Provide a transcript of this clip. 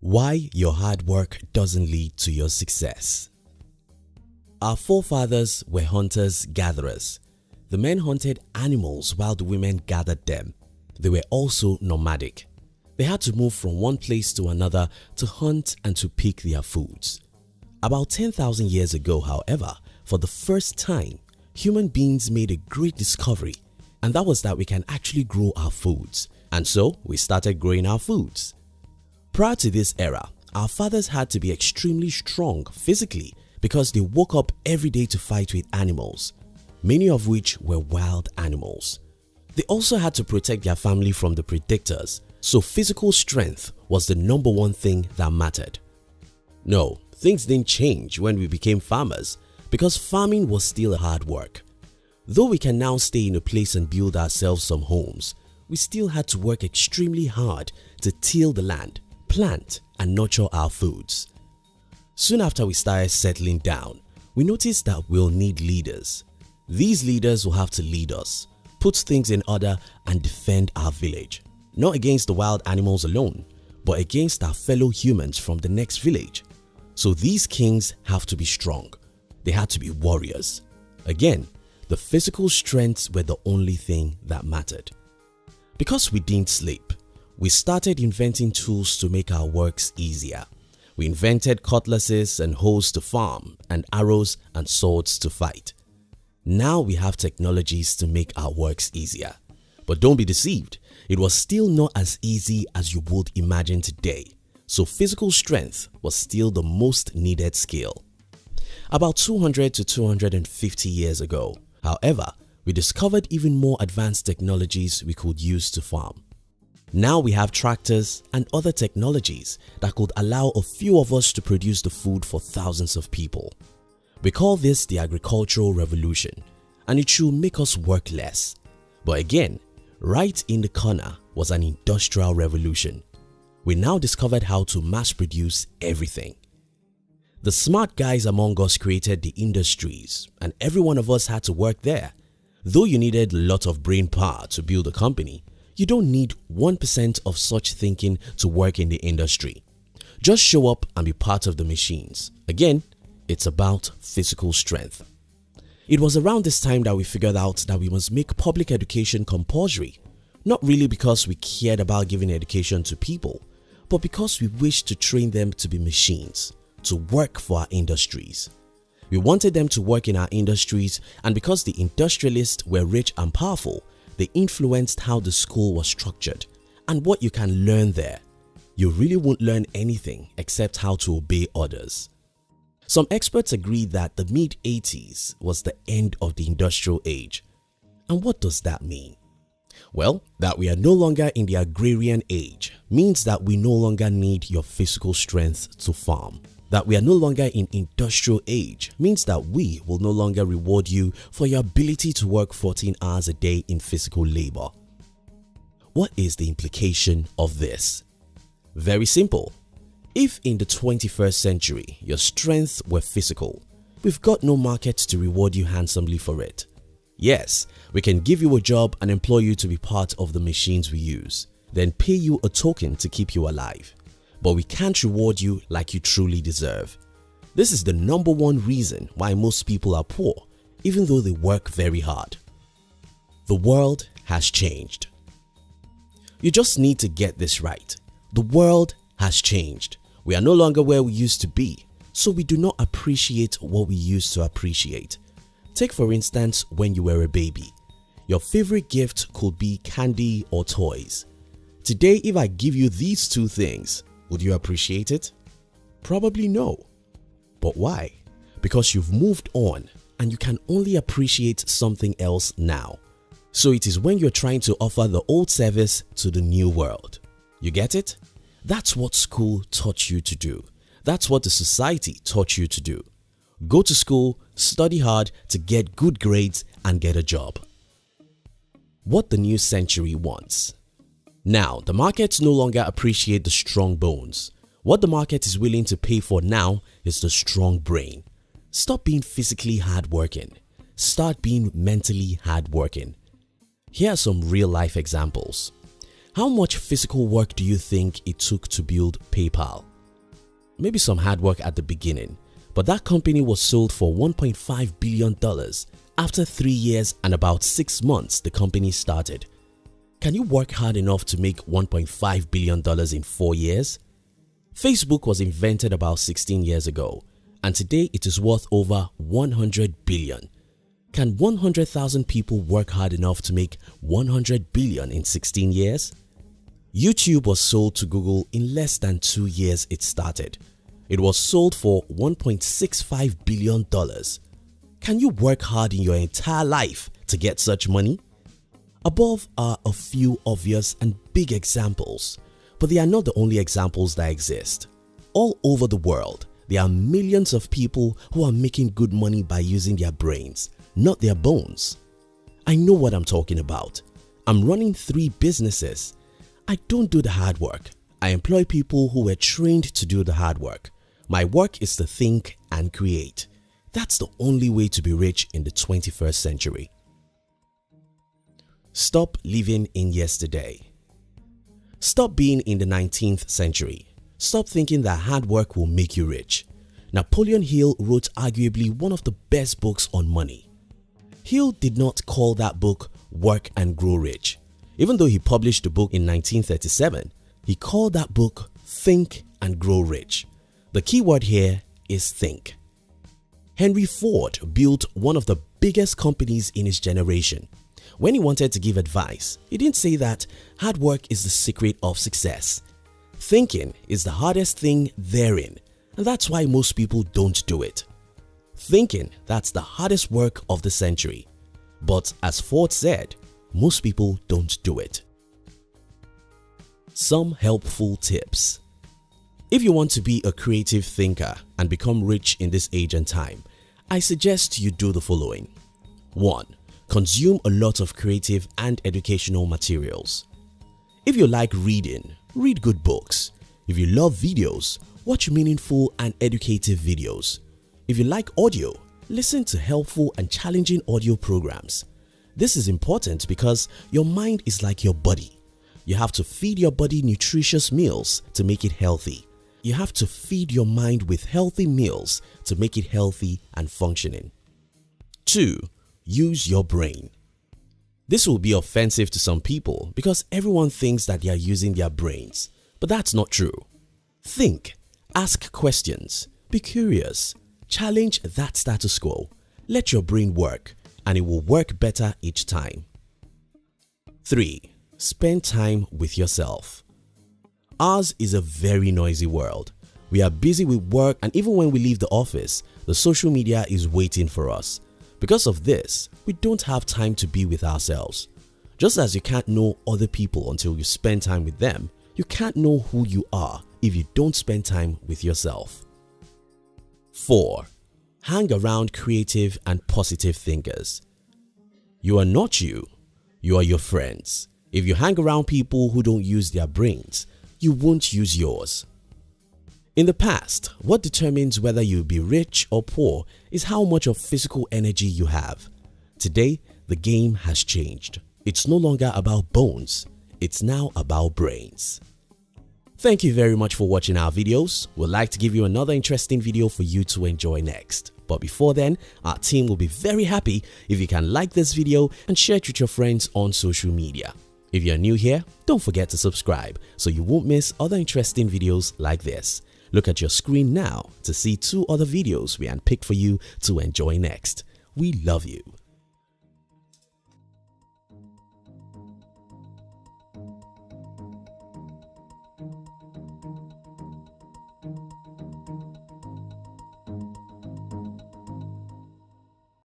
Why your hard work doesn't lead to your success. Our forefathers were hunters-gatherers. The men hunted animals while the women gathered them. They were also nomadic. They had to move from one place to another to hunt and to pick their foods. About 10,000 years ago, however, for the first time, human beings made a great discovery, and that was that we can actually grow our foods. And so we started growing our foods. Prior to this era, our fathers had to be extremely strong physically because they woke up every day to fight with animals, many of which were wild animals. They also had to protect their family from the predators, so physical strength was the number one thing that mattered. No, things didn't change when we became farmers because farming was still hard work. Though we can now stay in a place and build ourselves some homes, we still had to work extremely hard to till the land, plant and nurture our foods. Soon after we started settling down, we noticed that we'll need leaders. These leaders will have to lead us, put things in order and defend our village, not against the wild animals alone, but against our fellow humans from the next village. So these kings have to be strong. They had to be warriors. Again, the physical strengths were the only thing that mattered. Because we didn't sleep, we started inventing tools to make our works easier. We invented cutlasses and hoes to farm and arrows and swords to fight. Now we have technologies to make our works easier. But don't be deceived, it was still not as easy as you would imagine today. So physical strength was still the most needed skill. About 200 to 250 years ago, however, we discovered even more advanced technologies we could use to farm. Now we have tractors and other technologies that could allow a few of us to produce the food for thousands of people. We call this the agricultural revolution, and it should make us work less. But again, right in the corner was an industrial revolution. We now discovered how to mass produce everything. The smart guys among us created the industries, and every one of us had to work there. Though you needed a lot of brain power to build a company, you don't need 1% of such thinking to work in the industry. Just show up and be part of the machines. Again, it's about physical strength. It was around this time that we figured out that we must make public education compulsory, not really because we cared about giving education to people, but because we wished to train them to be machines, to work for our industries. We wanted them to work in our industries, and because the industrialists were rich and powerful, they influenced how the school was structured and what you can learn there. You really won't learn anything except how to obey orders. Some experts agree that the mid-80s was the end of the industrial age. And what does that mean? Well, that we are no longer in the agrarian age means that we no longer need your physical strength to farm. That we are no longer in industrial age means that we will no longer reward you for your ability to work 14 hours a day in physical labor. What is the implication of this? Very simple. If in the 21st century your strengths were physical, we've got no market to reward you handsomely for it. Yes, we can give you a job and employ you to be part of the machines we use, then pay you a token to keep you alive. But we can't reward you like you truly deserve. This is the number one reason why most people are poor, even though they work very hard. The world has changed. You just need to get this right. The world has changed. We are no longer where we used to be, so we do not appreciate what we used to appreciate. Take for instance when you were a baby. Your favorite gift could be candy or toys. Today, if I give you these two things, would you appreciate it? Probably no. But why? Because you've moved on and you can only appreciate something else now. So it is when you're trying to offer the old service to the new world. You get it? That's what school taught you to do. That's what the society taught you to do. Go to school, study hard to get good grades and get a job. What the new century wants. Now, the markets no longer appreciate the strong bones. What the market is willing to pay for now is the strong brain. Stop being physically hardworking. Start being mentally hardworking. Here are some real-life examples. How much physical work do you think it took to build PayPal? maybe some hard work at the beginning, but that company was sold for $1.5 billion after 3 years and about 6 months the company started. Can you work hard enough to make $1.5 billion in 4 years? Facebook was invented about 16 years ago, and today it is worth over $100 billion. Can 100,000 people work hard enough to make $100 billion in 16 years? YouTube was sold to Google in less than 2 years it started. It was sold for $1.65 billion. Can you work hard in your entire life to get such money? Above are a few obvious and big examples, but they are not the only examples that exist. All over the world, there are millions of people who are making good money by using their brains, not their bones. I know what I'm talking about. I'm running 3 businesses. I don't do the hard work. I employ people who were trained to do the hard work. My work is to think and create. That's the only way to be rich in the 21st century. Stop living in yesterday. Stop being in the 19th century. Stop thinking that hard work will make you rich. Napoleon Hill wrote arguably one of the best books on money. Hill did not call that book Work and Grow Rich. Even though he published the book in 1937, he called that book Think and Grow Rich. The key word here is think. Henry Ford built one of the biggest companies in his generation. When he wanted to give advice, he didn't say that hard work is the secret of success. Thinking is the hardest thing therein, and that's why most people don't do it. Thinking, that's the hardest work of the century. But as Ford said, most people don't do it. Some helpful tips. If you want to be a creative thinker and become rich in this age and time, I suggest you do the following. 1. Consume a lot of creative and educational materials. If you like reading, read good books. If you love videos, watch meaningful and educative videos. If you like audio, listen to helpful and challenging audio programs. This is important because your mind is like your body. You have to feed your body nutritious meals to make it healthy. You have to feed your mind with healthy meals to make it healthy and functioning. 2. Use your brain. This will be offensive to some people because everyone thinks that they are using their brains, but that's not true. Think, ask questions, be curious, challenge that status quo, let your brain work, and it will work better each time. 3. Spend time with yourself. Ours is a very noisy world. We are busy with work, and even when we leave the office, the social media is waiting for us. Because of this, we don't have time to be with ourselves. Just as you can't know other people until you spend time with them, you can't know who you are if you don't spend time with yourself. 4. Hang around creative and positive thinkers. You are not you, you are your friends. If you hang around people who don't use their brains, you won't use yours. In the past, what determines whether you'll be rich or poor is how much of physical energy you have. Today, the game has changed. It's no longer about bones, it's now about brains. Thank you very much for watching our videos. We'd like to give you another interesting video for you to enjoy next. But before then, our team will be very happy if you can like this video and share it with your friends on social media. If you're new here, don't forget to subscribe so you won't miss other interesting videos like this. Look at your screen now to see 2 other videos we handpicked for you to enjoy next. We love you.